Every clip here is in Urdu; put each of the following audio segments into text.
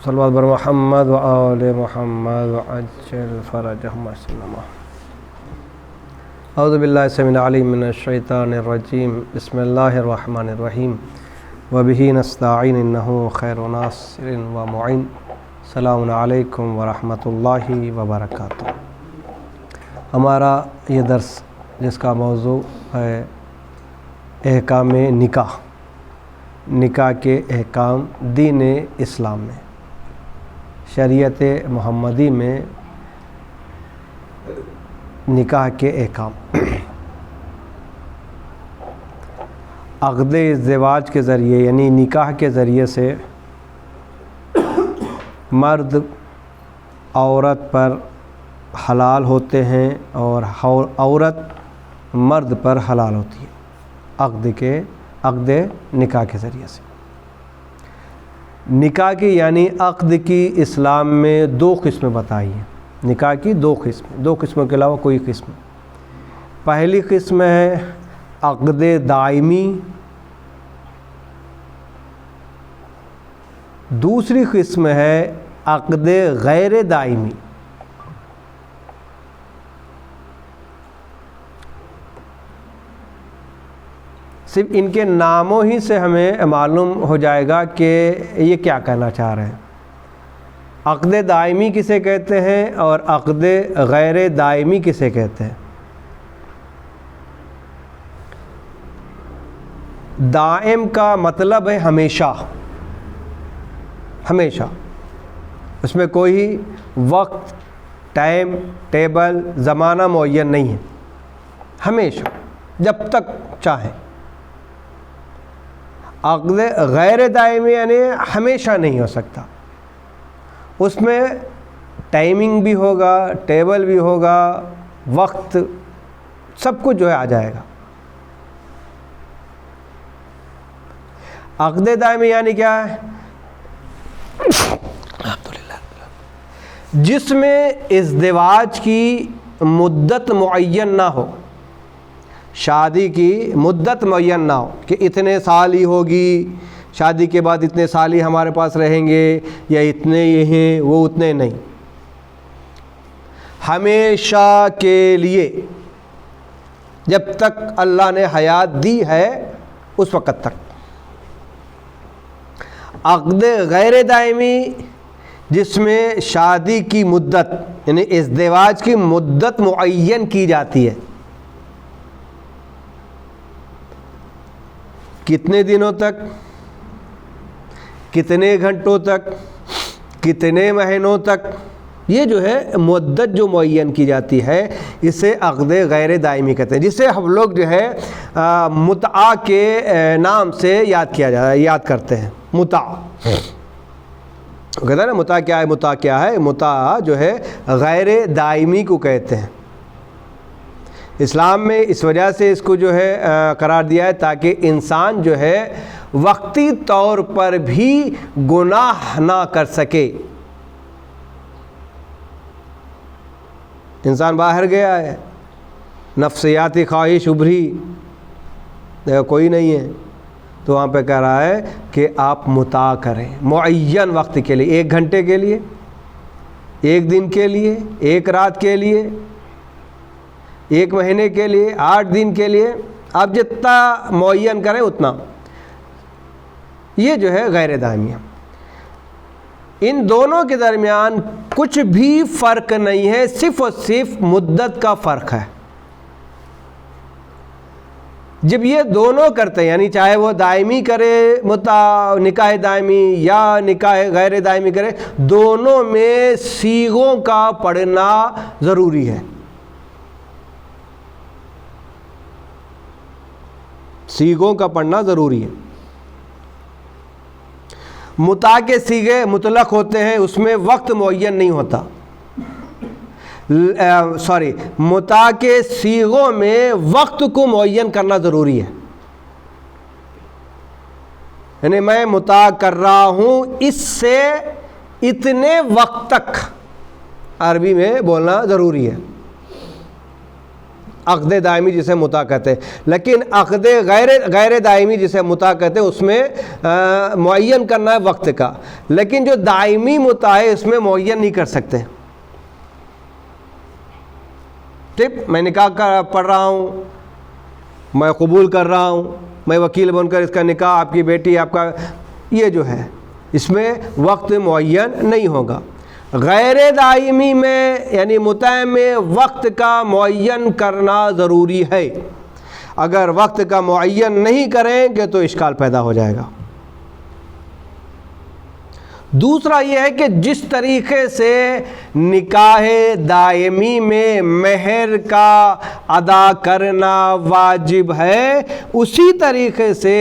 صلوات بر محمد و آل محمد و عجل فرجهم وسلم. اعوذ باللہ السمیع العلیم من الشیطان الرجیم. بسم اللہ الرحمن الرحیم. وبہ نستعین انہ خیر ناصر و معین. السلام علیکم ورحمۃ اللہ وبرکاتہ. ہمارا یہ درس جس کا موضوع ہے احکام نکاح، نکاح کے احکام دین اسلام میں، شریعت محمدی میں نکاح کے احکام. عقد ازدواج کے ذریعے یعنی نکاح کے ذریعے سے مرد عورت پر حلال ہوتے ہیں اور عورت مرد پر حلال ہوتی ہے عقد نکاح کے ذریعے سے. نکاح کی یعنی عقد کی اسلام میں دو قسمیں بتائی ہیں. نکاح کی دو قسموں کے علاوہ کوئی قسم. پہلی قسم ہے عقد دائمی، دوسری قسم ہے عقد غیر دائمی. صرف ان کے ناموں ہی سے ہمیں معلوم ہو جائے گا کہ یہ کیا کہنا چاہ رہے ہیں. عقد دائمی کسے کہتے ہیں اور عقد غیر دائمی کسے کہتے ہیں. دائم کا مطلب ہے ہمیشہ، اس میں کوئی وقت، ٹائم ٹیبل، زمانہ معین نہیں ہے، ہمیشہ جب تک چاہیں. عقد غیر دائمی یعنی ہمیشہ نہیں ہو سکتا، اس میں ٹائمنگ بھی ہوگا، ٹیبل بھی ہوگا، وقت سب کچھ جو ہے آ جائے گا. عقد دائمی یعنی کیا ہے؟ جس میں ازدواج کی مدت معین نہ ہو، شادی کی مدت معین نہ ہو کہ اتنے سال ہی ہوگی، شادی کے بعد اتنے سال ہی ہمارے پاس رہیں گے، یا اتنے یہ ہیں وہ اتنے نہیں. ہمیشہ کے لیے جب تک اللہ نے حیات دی ہے اس وقت تک. عقد غیر دائمی جس میں شادی کی مدت یعنی ازدواج کی مدت معین کی جاتی ہے، کتنے دنوں تک، کتنے گھنٹوں تک، کتنے مہینوں تک، یہ جو ہے مدت جو معین کی جاتی ہے اسے عقد غیر دائمی کہتے ہیں، جسے ہم لوگ جو ہے متعہ کے نام سے یاد کرتے ہیں. متعہ کہتے ہیں نا، متعہ کیا ہے؟ متعہ جو ہے غیر دائمی کو کہتے ہیں. اسلام میں اس وجہ سے اس کو جو ہے قرار دیا ہے تاکہ انسان جو ہے وقتی طور پر بھی گناہ نہ کر سکے. انسان باہر گیا ہے، نفسیاتی خواہش ابھری، دیکھو کوئی نہیں ہے، تو وہاں پہ کہہ رہا ہے کہ آپ متعہ کریں معین وقت کے لیے، 1 گھنٹے کے لیے، 1 دن کے لیے، 1 رات کے لیے، 1 مہینے کے لیے، 8 دن کے لیے، آپ جتنا معین کریں اتنا. یہ جو ہے غیر دائمی ہے. ان دونوں کے درمیان کچھ بھی فرق نہیں ہے، صرف اور صرف مدت کا فرق ہے. جب یہ دونوں کرتے ہیں یعنی چاہے وہ دائمی کرے نکاح دائمی یا نکاح غیر دائمی کرے، دونوں میں صیغوں کا پڑھنا ضروری ہے. صیغوں کا پڑھنا ضروری ہے. متعہ کے صیغے مطلق ہوتے ہیں، اس میں وقت معین نہیں ہوتا. متعہ کے صیغوں میں وقت کو معین کرنا ضروری ہے. یعنی میں متعہ کر رہا ہوں اس سے اتنے وقت تک، عربی میں بولنا ضروری ہے. عقد دائمی جسے متع کہتے ہیں، لیکن عقد غیر دائمی جسے متع کہتے ہیں اس میں معین کرنا ہے وقت کا، لیکن جو دائمی متع ہے اس میں معین نہیں کر سکتے۔ ٹھیک، میں نکاح پڑھ رہا ہوں، میں قبول کر رہا ہوں، میں وکیل بن کر اس کا نکاح، آپ کی بیٹی، آپ کا، یہ جو ہے اس میں وقت معین نہیں ہوگا۔ غیر دائمی میں یعنی متع میں وقت کا معین کرنا ضروری ہے، اگر وقت کا معین نہیں کریں گے تو اشکال پیدا ہو جائے گا۔ دوسرا یہ ہے کہ جس طریقے سے نکاح دائمی میں مہر کا ادا کرنا واجب ہے، اسی طریقے سے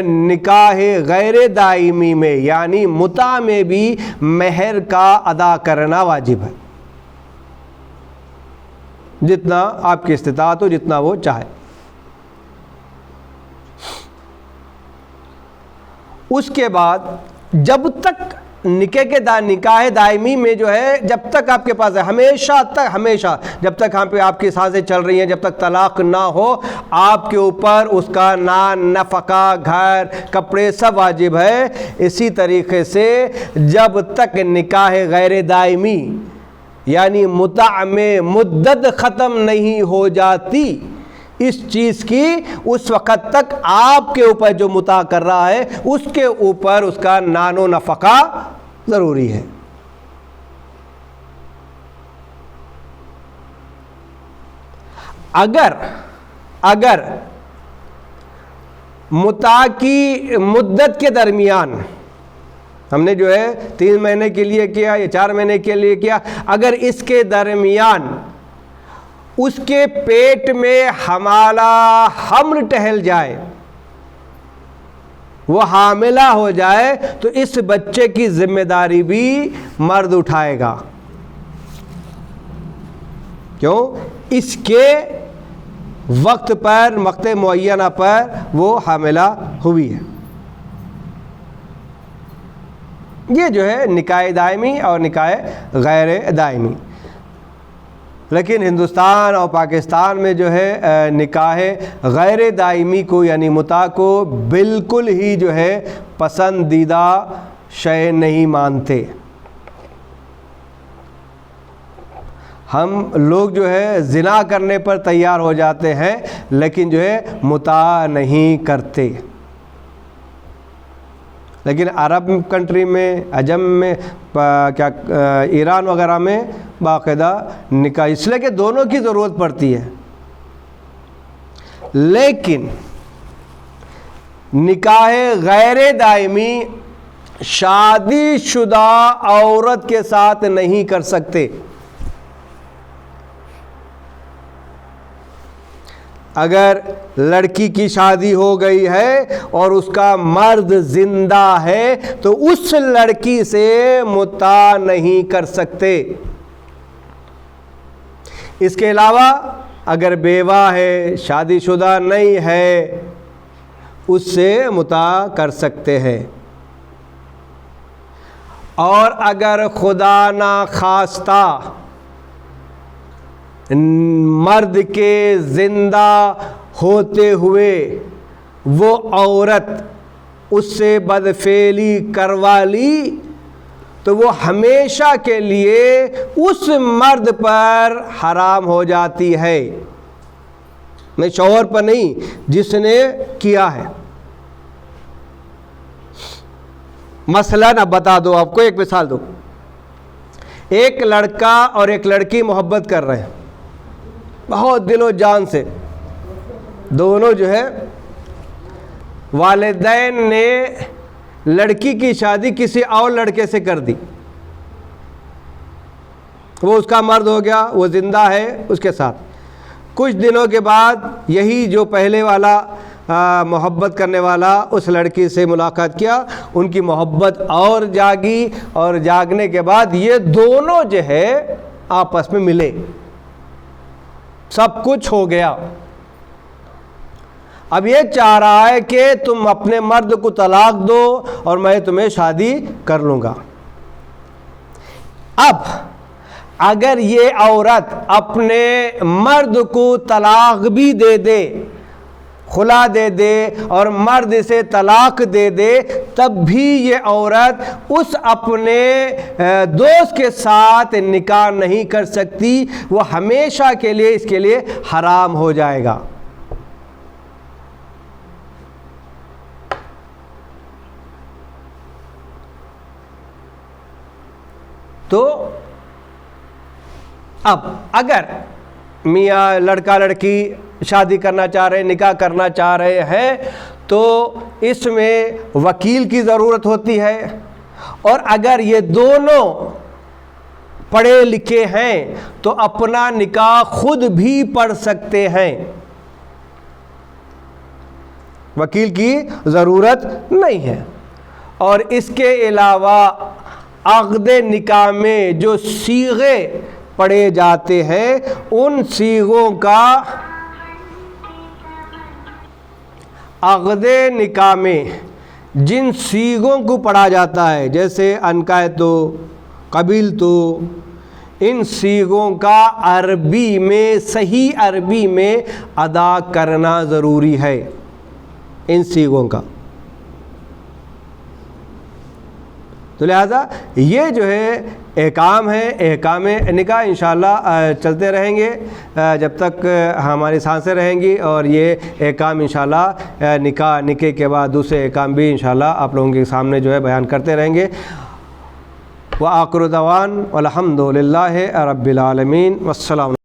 نکاح غیر دائمی میں یعنی متع میں بھی مہر کا ادا کرنا واجب ہے، جتنا آپ کی استطاعت ہو، جتنا وہ چاہے۔ اس کے بعد جب تک نکاح دائمی میں جو ہے، جب تک آپ کے پاس ہے، ہمیشہ جب تک آپ کی سانسیں چل رہی ہیں، جب تک طلاق نہ ہو، آپ کے اوپر اس کا نفقہ، گھر، کپڑے سب واجب ہے۔ اسی طریقے سے جب تک نکاح غیر دائمی یعنی متع میں مدت ختم نہیں ہو جاتی اس چیز کی، اس وقت تک آپ کے اوپر جو متع کر رہا ہے اس کے اوپر اس کا نان و نفقہ ضروری ہے۔ اگر متع کی مدت کے درمیان ہم نے جو ہے 3 مہینے کے لیے کیا یا 4 مہینے کے لیے کیا، اگر اس کے درمیان اس کے پیٹ میں حمل ٹہل جائے، وہ حاملہ ہو جائے، تو اس بچے کی ذمہ داری بھی مرد اٹھائے گا۔ کیوں؟ اس کے وقت پر، وقت معینہ پر وہ حاملہ ہوئی ہے۔ یہ جو ہے نکاح دائمی اور نکاح غیر دائمی۔ لیکن ہندوستان اور پاکستان میں جو ہے نکاح غیر دائمی کو یعنی متع کو بالکل ہی جو ہے پسندیدہ شے نہیں مانتے۔ ہم لوگ جو ہے زنا کرنے پر تیار ہو جاتے ہیں لیکن جو ہے متع نہیں کرتے۔ لیکن عرب کنٹری میں، عجم میں، ایران وغیرہ میں باقاعدہ نکاح، اس لیے کہ دونوں کی ضرورت پڑتی ہے۔ لیکن نکاح غیر دائمی شادی شدہ عورت کے ساتھ نہیں کر سکتے۔ اگر لڑکی کی شادی ہو گئی ہے اور اس کا مرد زندہ ہے تو اس لڑکی سے متع نہیں کر سکتے۔ اس کے علاوہ اگر بیوہ ہے، شادی شدہ نہیں ہے، اس سے متع کر سکتے ہیں۔ اور اگر خدا نخواستہ مرد کے زندہ ہوتے ہوئے وہ عورت اس سے بدفعلی کروا لی تو وہ ہمیشہ کے لیے اس مرد پر حرام ہو جاتی ہے، میں شوہر پر نہیں، جس نے کیا ہے۔ مثلاً اب بتا دو، آپ کو ایک مثال دو، ایک لڑکا اور ایک لڑکی محبت کر رہے ہیں بہت دل و جان سے، دونوں جو ہے والدین نے لڑکی کی شادی کسی اور لڑکے سے کر دی، وہ اس کا مرد ہو گیا، وہ زندہ ہے اس کے ساتھ۔ کچھ دنوں کے بعد یہی جو پہلے والا محبت کرنے والا اس لڑکی سے ملاقات کیا، ان کی محبت اور جاگی، اور جاگنے کے بعد یہ دونوں جو ہے آپس میں ملے، سب کچھ ہو گیا۔ اب یہ چاہ رہا ہے کہ تم اپنے مرد کو طلاق دو اور میں تمہیں شادی کر لوں گا۔ اب اگر یہ عورت اپنے مرد کو طلاق بھی دے دے، خلا دے دے اور مرد سے طلاق دے دے، تب بھی یہ عورت اس اپنے دوست کے ساتھ نکاح نہیں کر سکتی، وہ ہمیشہ کے لیے اس کے لیے حرام ہو جائے گا۔ تو اب اگر میاں لڑکا لڑکی شادی کرنا چاہ رہے ہیں، نکاح کرنا چاہ رہے ہیں، تو اس میں وکیل کی ضرورت ہوتی ہے، اور اگر یہ دونوں پڑھے لکھے ہیں تو اپنا نکاح خود بھی پڑھ سکتے ہیں، وکیل کی ضرورت نہیں ہے۔ اور اس کے علاوہ عقد نکاح میں جو صیغے پڑھے جاتے ہیں، ان صیغوں کا عقد نکاح میں جن صیغوں کو پڑھا جاتا ہے، جیسے انکحتو، قبلتو، ان صیغوں کا عربی میں، صحیح عربی میں ادا کرنا ضروری ہے، ان صیغوں کا۔ تو لہذا یہ جو ہے احکام ہے، احکام نکاح انشاءاللہ چلتے رہیں گے جب تک ہماری سانسیں رہیں گی، اور یہ احکام انشاءاللہ نکاح کے بعد دوسرے احکام بھی انشاءاللہ آپ لوگوں کے سامنے جو ہے بیان کرتے رہیں گے۔ وآخر دعوانا الحمد للہ رب العالمین، والسلام۔